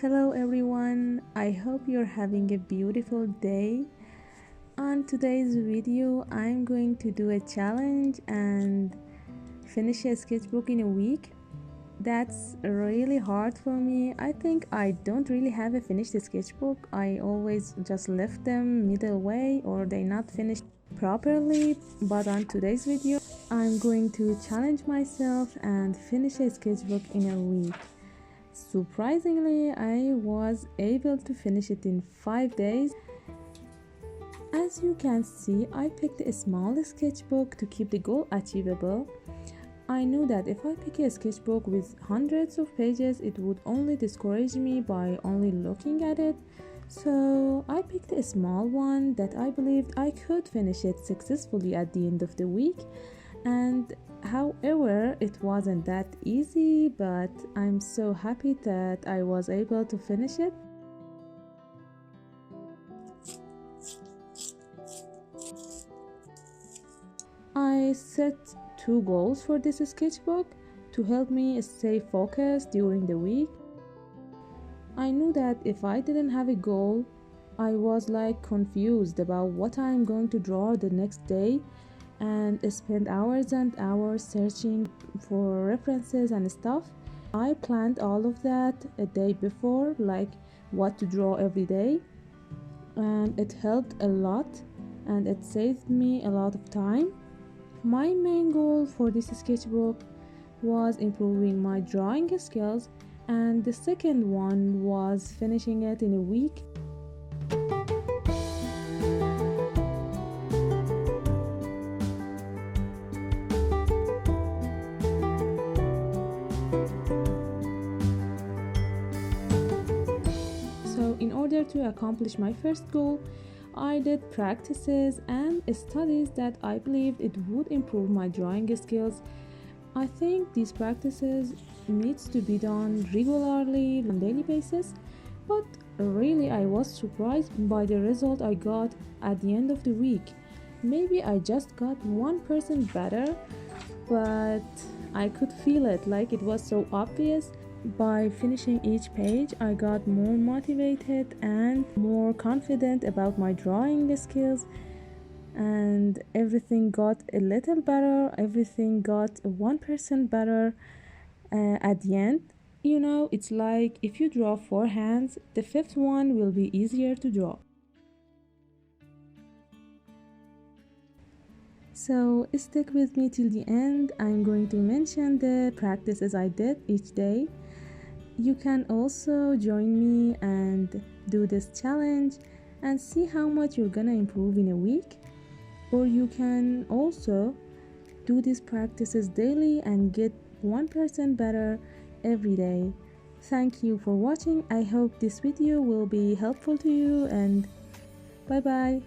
Hello everyone, I hope you're having a beautiful day. On today's video, I'm going to do a challenge and finish a sketchbook in a week. That's really hard for me. I think I don't really have a finished sketchbook. I always just left them middle way or they not finished properly. But on today's video, I'm going to challenge myself and finish a sketchbook in a week. Surprisingly, I was able to finish it in 5 days. As you can see, I picked a small sketchbook to keep the goal achievable. I knew that if I pick a sketchbook with hundreds of pages, it would only discourage me by only looking at it. So I picked a small one that I believed I could finish it successfully at the end of the week. And however, it wasn't that easy, but I'm so happy that I was able to finish it. I set 2 goals for this sketchbook to help me stay focused during the week. I knew that if I didn't have a goal, I was confused about what I'm going to draw the next day and spend hours and hours searching for references and stuff. I planned all of that a day before, like what to draw every day, and it helped a lot and it saved me a lot of time. My main goal for this sketchbook was improving my drawing skills, and the second one was finishing it in a week. So in order to accomplish my first goal, I did practices and studies that I believed it would improve my drawing skills. I think these practices needs to be done regularly on a daily basis, but really I was surprised by the result I got at the end of the week. Maybe I just got 1% better, but I could feel it, like it was so obvious. By finishing each page, I got more motivated and more confident about my drawing skills, and everything got a little better. Everything got 1% better at the end. You know, it's like if you draw 4 hands, the 5th one will be easier to draw. So stick with me till the end. I'm going to mention the practices I did each day. You can also join me and do this challenge and see how much you're gonna improve in a week. Or you can also do these practices daily and get 1% better every day. Thank you for watching. I hope this video will be helpful to you, and bye bye.